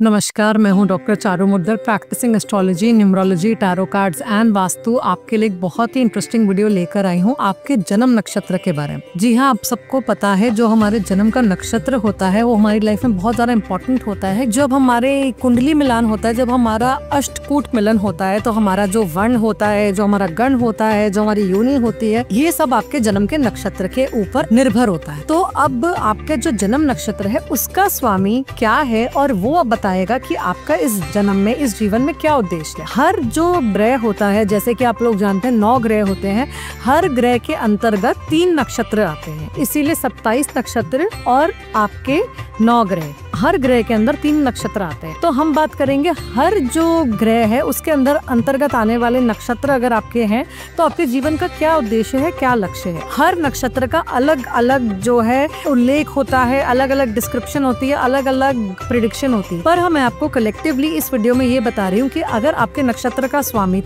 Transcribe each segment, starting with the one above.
नमस्कार, मैं हूं doctor Charu Muddar, practising astrology, numerology, tarot cards and vastu. आपके लिए एक बहुत ही इंटरेस्टिंग वीडियो लेकर आई हूं आपके जन्म नक्षत्र के बारे में। जी हां, आप सबको पता है जो हमारे जन्म का नक्षत्र होता है वो हमारी लाइफ में बहुत ज्यादा इंपॉर्टेंट होता है। जब हमारे कुंडली मिलान होता है, जब हमारा अष्टकूट मिलन होता है, तो हमारा जो वर्ण होता है, जो हमारा गण होता है, जो हमारी योनि होती है, ये सब आपके जन्म के नक्षत्र के ऊपर निर्भर होता है। तो अब आपका जो जन्म नक्षत्र है उसका स्वामी क्या है और वो अब बताएगा कि आपका इस जन्म में, इस जीवन में क्या उद्देश्य है। हर जो ग्रह होता है, जैसे कि आप लोग जानते हैं 9 ग्रह होते हैं, हर ग्रह के अंतर्गत 3 नक्षत्र आते हैं, इसीलिए 27 नक्षत्र और आपके 9 ग्रह, हर ग्रह के अंदर 3 नक्षत्र आते हैं। तो हम बात करेंगे हर जो ग्रह है उसके अंदर अंतर्गत आने वाले नक्षत्र अगर आपके हैं तो आपके जीवन का क्या उद्देश्य है, क्या लक्ष्य है। हर नक्षत्र का अलग अलग जो है उल्लेख होता है, अलग अलग डिस्क्रिप्शन होती है, अलग अलग प्रिडिक्शन होती है। पर मैं आपको कलेक्टिवली इस वीडियो में ये बता रही हूँ कि अगर आपके नक्षत्र का स्वामी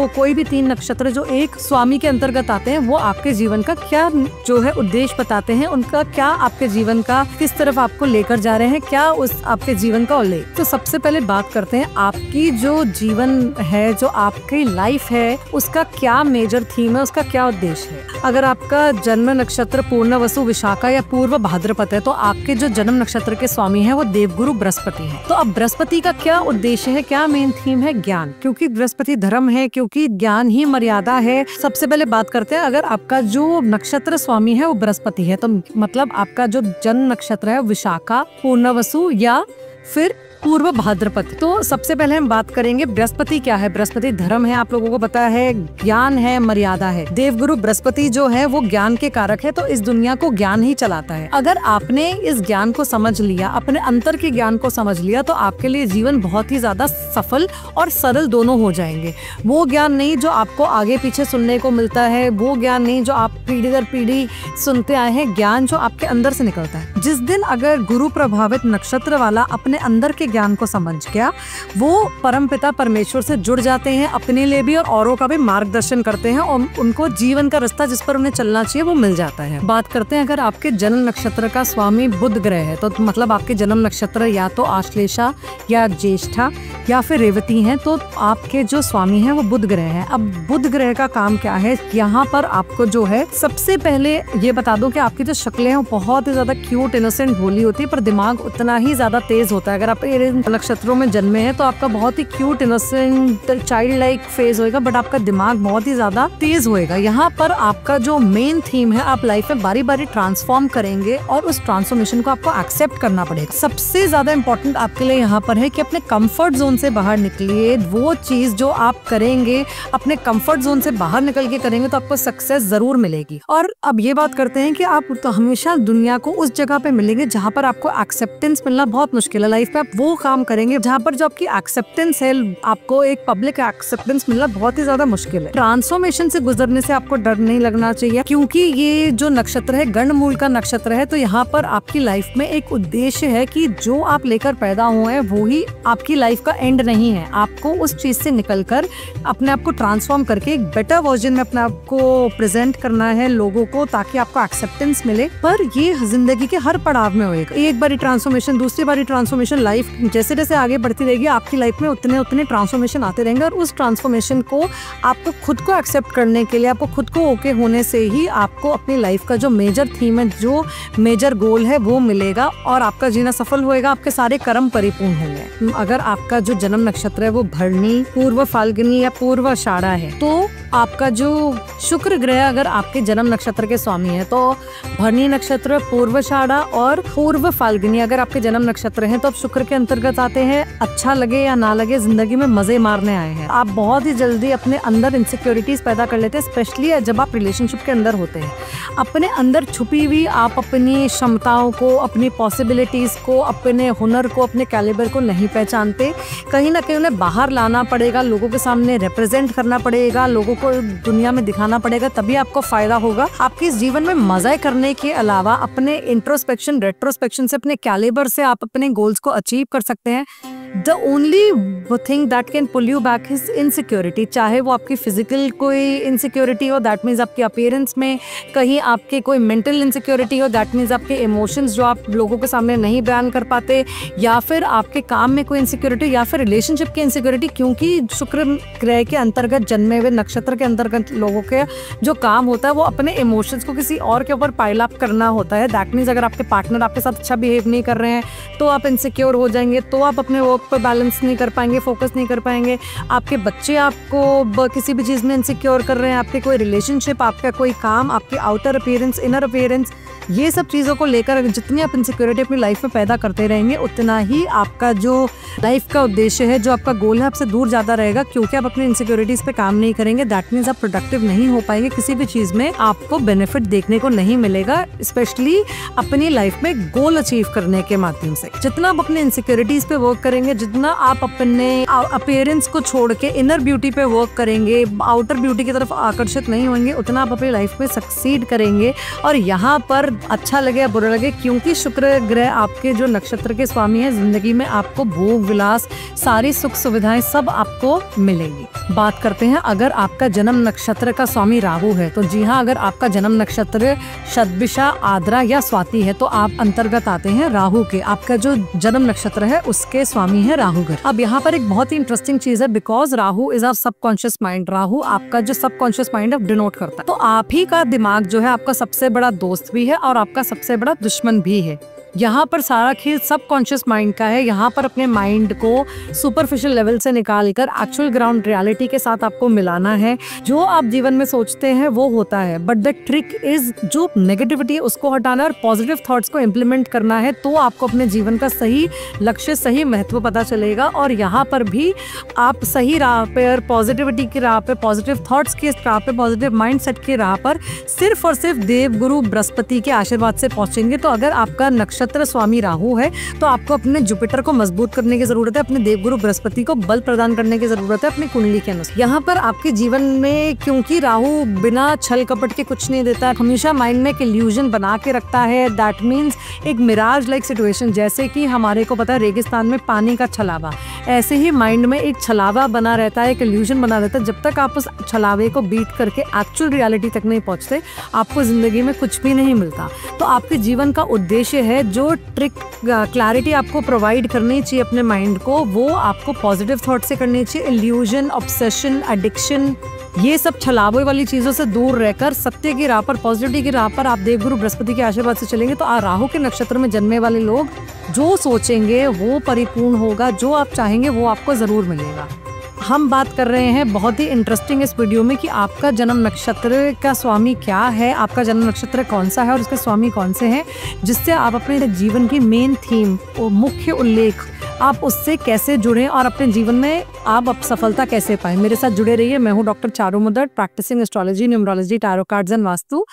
कोई भी 3 नक्षत्र जो एक स्वामी के अंतर्गत आते हैं, वो आपके जीवन का क्या जो है उद्देश्य बताते हैं, उनका क्या आपके जीवन का किस तरफ आपको लेकर जा रहे हैं, क्या उस आपके जीवन का उल्लेख। तो सबसे पहले बात करते हैं आपकी जो जीवन है, जो आपकी लाइफ है, उसका क्या मेजर थीम है, उसका क्या उद्देश्य है। अगर आपका जन्म नक्षत्र पूर्णवसु, विशाखा या पूर्व भाद्रपद है तो आपके जो जन्म नक्षत्र के स्वामी है वो देवगुरु बृहस्पति है। तो अब बृहस्पति का क्या उद्देश्य है, क्या मेन थीम है, ज्ञान, क्योंकि बृहस्पति धर्म है, क्योंकि ज्ञान ही मर्यादा है। सबसे पहले बात करते हैं, अगर आपका जो नक्षत्र स्वामी है वो बृहस्पति है तो मतलब आपका जो जन्म नक्षत्र है विशाखा, पूर्णवसु या फिर पूर्व भाद्रपद। तो सबसे पहले हम बात करेंगे बृहस्पति क्या है। बृहस्पति धर्म है, आप लोगों को पता है, ज्ञान है, मर्यादा है। देवगुरु बृहस्पति जो है वो ज्ञान के कारक है, तो इस दुनिया को ज्ञान ही चलाता है। अगर आपने इस ज्ञान को समझ लिया, अपने अंतर के ज्ञान को समझ लिया, तो आपके लिए जीवन बहुत ही ज्यादा सफल और सरल दोनों हो जाएंगे। वो ज्ञान नहीं जो आपको आगे पीछे सुनने को मिलता है, वो ज्ञान नहीं जो आप पीढ़ी दर पीढ़ी सुनते आए हैं, ज्ञान जो आपके अंदर से निकलता है। जिस दिन अगर गुरु प्रभावित नक्षत्र वाला अपने अंदर के ज्ञान को समझ गया, वो परमपिता परमेश्वर से जुड़ जाते हैं, अपने लिए भी और औरों का भी मार्गदर्शन करते हैं और उनको जीवन का रास्ता जिस पर उन्हें चलना चाहिए वो मिल जाता है। बात करते हैं अगर आपके जन्म नक्षत्र का स्वामी बुध ग्रह है तो मतलब आपके जन्म नक्षत्र या तो आश्लेषा या ज्येष्ठा या फिर रेवती हैं, तो आपके जो स्वामी है वो बुध ग्रह है। अब बुध ग्रह का काम क्या है, यहाँ पर आपको जो है सबसे पहले ये बता दो कि आपकी जो शक्लें हैं वो बहुत ही ज्यादा क्यूट, इनोसेंट, भोली होती है, पर दिमाग उतना ही ज्यादा तेज होता है। अगर आप नक्षत्रों में जन्मे हैं तो आपका बहुत ही cute, innocent, child like face होएगा, बट आपका दिमाग बहुत ही ज्यादा तेज होएगा। यहाँ पर आपका जो मेन थीम है, आप लाइफ में बारी बारी ट्रांसफॉर्म करेंगे और उस ट्रांसफॉर्मेशन को आपको एक्सेप्ट करना पड़ेगा। सबसे ज्यादा इंपॉर्टेंट आपके लिए यहाँ पर है कि अपने कंफर्ट जोन से बाहर निकलिए। वो चीज जो आप करेंगे अपने कंफर्ट जोन से बाहर निकल के करेंगे तो आपको सक्सेस जरूर मिलेगी। और अब ये बात करते हैं कि आप तो हमेशा दुनिया को उस जगह पे मिलेंगे जहाँ पर आपको एक्सेप्टेंस मिलना बहुत मुश्किल है। लाइफ में आप वो काम करेंगे जहाँ पर जो आपकी एक्सेप्टेंस है, आपको एक पब्लिक एक्सेप्टेंस मिलना बहुत ही ज्यादा मुश्किल है। ट्रांसफॉर्मेशन से गुजरने से आपको डर नहीं लगना चाहिए, क्योंकि ये जो नक्षत्र है गणमूल का नक्षत्र है, तो यहाँ पर आपकी लाइफ में एक उद्देश्य है कि जो आप लेकर पैदा हुए हैं वो ही आपकी लाइफ का एंड नहीं है। आपको उस चीज से निकलकर अपने आप को ट्रांसफॉर्म करके एक बेटर वर्जन में अपने आप को प्रेजेंट करना है लोगों को, ताकि आपको एक्सेप्टेंस मिले। पर ये जिंदगी के हर पड़ाव में होएगा। एक बारी ट्रांसफॉर्मेशन, दूसरी बारी ट्रांसफॉर्मेशन, लाइफ जैसे जैसे आगे बढ़ती रहेगी आपकी लाइफ में उतने उतने ट्रांसफॉर्मेशन आते रहेंगे और उस ट्रांसफॉर्मेशन को आपको खुद को एक्सेप्ट करने के लिए, आपको खुद को ओके होने से ही आपको अपनी लाइफ का जो मेजर थीम है, जो मेजर गोल है वो मिलेगा और आपका जीना सफल होएगा, आपके सारे कर्म परिपूर्ण होंगे। अगर आपका जो जन्म नक्षत्र है वो भरणी, पूर्व फाल्गुनी या पूर्व आषाढ़ा है तो आपका जो शुक्र ग्रह अगर आपके जन्म नक्षत्र के स्वामी है तो भरणी नक्षत्र, पूर्व आषाढ़ा और पूर्व फाल्गुनी अगर आपके जन्म नक्षत्र हैं तो आप शुक्र के अंतर्गत आते हैं। अच्छा लगे या ना लगे, जिंदगी में मजे मारने आए हैं। आप बहुत ही जल्दी अपने अंदर इनसिक्योरिटीज पैदा कर लेते हैं, स्पेशली जब आप रिलेशनशिप के अंदर होते हैं। अपने अंदर छुपी हुई आप अपनी क्षमताओं को, अपनी पॉसिबिलिटीज को, अपने हुनर को, अपने कैलिबर को नहीं पहचानते। कहीं ना कहीं उन्हें बाहर लाना पड़ेगा, लोगों के सामने रिप्रेजेंट करना पड़ेगा, लोगों को दुनिया में दिखाना पड़ेगा, तभी आपको फायदा होगा। आपके इस जीवन में मजा करने के अलावा अपने इंट्रोस्पेक्शन, रेट्रोस्पेक्शन से, अपने कैलिबर से आप अपने गोल्स को अचीव कर सकते हैं। The only thing that can pull you back is insecurity, चाहे वो आपकी फिजिकल कोई इनसिक्योरिटी हो, दैट मीन्स आपके अपीयरेंस में, कहीं आपके कोई मेंटल इनसिक्योरिटी हो, दैट मीन्स आपके इमोशंस जो आप लोगों के सामने नहीं बयान कर पाते, या फिर आपके काम में कोई इनसिक्योरिटी, या फिर रिलेशनशिप की इनसिक्योरिटी, क्योंकि शुक्र ग्रह के अंतर्गत जन्मे हुए नक्षत्र के अंतर्गत लोगों के जो काम होता है वो अपने इमोशंस को किसी और के ऊपर पाइल अप करना होता है। दैट मीन्स अगर आपके पार्टनर आपके साथ अच्छा बिहेव नहीं कर रहे हैं तो आप इनसिक्योर हो जाएंगे, तो आप अपने वर्क पर बैलेंस नहीं कर पाएंगे, फोकस नहीं कर पाएंगे। आपके बच्चे आपको किसी भी चीज़ में इनसिक्योर कर रहे हैं, आपके कोई रिलेशनशिप, आपका कोई काम, आपकी आउटर अपीयरेंस, इनर अपीयरेंस, ये सब चीज़ों को लेकर जितनी आप इनसिक्योरिटी अपनी लाइफ में पैदा करते रहेंगे उतना ही आपका जो लाइफ का उद्देश्य है, जो आपका गोल है, आपसे दूर ज़्यादा रहेगा, क्योंकि आप अपनी इनसिक्योरिटीज़ पे काम नहीं करेंगे। दैट मीन्स आप प्रोडक्टिव नहीं हो पाएंगे, किसी भी चीज़ में आपको बेनिफिट देखने को नहीं मिलेगा, स्पेशली अपनी लाइफ में गोल अचीव करने के माध्यम से। जितना आप अपने इनसिक्योरिटीज़ पे वर्क करेंगे, जितना आप अपने अपीयरेंस को छोड़ के इनर ब्यूटी पे वर्क करेंगे, आउटर ब्यूटी की तरफ आकर्षित नहीं होंगे, उतना आप अपनी लाइफ में सक्सीड करेंगे। और यहाँ पर अच्छा लगे या बुरा लगे, क्योंकि शुक्र ग्रह आपके जो नक्षत्र के स्वामी है, जिंदगी में आपको भोग विलास, सारी सुख सुविधाएं सब आपको मिलेंगी। बात करते हैं अगर आपका जन्म नक्षत्र का स्वामी राहु है तो जी हाँ, अगर आपका जन्म नक्षत्र शतभिषा, आद्रा या स्वाति है तो आप अंतर्गत आते हैं राहु के। आपका जो जन्म नक्षत्र है उसके स्वामी है राहु ग्रह। अब यहाँ पर एक बहुत ही इंटरेस्टिंग चीज है, because Rahu is our subconscious mind. Rahu आपका जो सबकॉन्शियस माइंड है डिनोट करता है, तो आप ही का दिमाग जो है आपका सबसे बड़ा दोस्त भी है और आपका सबसे बड़ा दुश्मन भी है। यहाँ पर सारा खेल सबकॉन्शियस माइंड का है। यहाँ पर अपने माइंड को सुपरफिशियल लेवल से निकालकर एक्चुअल ग्राउंड रियलिटी के साथ आपको मिलाना है। जो आप जीवन में सोचते हैं वो होता है, बट द ट्रिक इज जो नेगेटिविटी है उसको हटाना और पॉजिटिव थॉट्स को इम्प्लीमेंट करना है, तो आपको अपने जीवन का सही लक्ष्य, सही महत्व पता चलेगा। और यहाँ पर भी आप सही राह पे और पॉजिटिविटी की राह पे, पॉजिटिव थॉट्स की राह पे, पॉजिटिव माइंड सेट की राह पर सिर्फ और सिर्फ देव गुरु बृहस्पति के आशीर्वाद से पहुंचेंगे। तो अगर आपका नक्षत्र स्वामी राहु है तो आपको अपने जुपिटर को मजबूत करने की जरूरत है, अपने देवगुरु बृहस्पति को बल प्रदान करने की जरूरत है अपनी कुंडली के अनुसार। यहाँ पर आपके जीवन में, क्योंकि राहु बिना छल कपट के कुछ नहीं देता, हमेशा माइंड में एक इल्यूजन बना के रखता है। दैट मीन्स एक मिराज लाइक सिचुएशन, जैसे कि हमारे को पता है रेगिस्तान में पानी का छलावा, ऐसे ही माइंड में एक छलावा बना रहता है, एक इल्यूजन बना रहता है। जब तक आप उस छलावे को बीट करके एक्चुअल रियलिटी तक नहीं पहुंचते, आपको जिंदगी में कुछ भी नहीं मिलता। तो आपके जीवन का उद्देश्य है, जो ट्रिक क्लैरिटी आपको प्रोवाइड करनी चाहिए अपने माइंड को, वो आपको पॉजिटिव थॉट से करनी चाहिए। इल्यूजन, ऑब्सेशन, एडिक्शन, ये सब छलावे वाली चीजों से दूर रहकर सत्य की राह पर, पॉजिटिविटी की राह पर आप देवगुरु बृहस्पति के आशीर्वाद से चलेंगे तो राहु के नक्षत्र में जन्मे वाले लोग जो सोचेंगे वो परिपूर्ण होगा, जो आप चाहेंगे वो आपको जरूर मिलेगा। हम बात कर रहे हैं बहुत ही इंटरेस्टिंग इस वीडियो में कि आपका जन्म नक्षत्र का स्वामी क्या है, आपका जन्म नक्षत्र कौन सा है और उसके स्वामी कौन से हैं, जिससे आप अपने जीवन की मेन थीम, मुख्य उल्लेख, आप उससे कैसे जुड़ें और अपने जीवन में आप सफलता कैसे पाएं। मेरे साथ जुड़े रहिए। मैं हूं doctor Charu Muddar, practising astrology, numerology, tarot cards and vastu.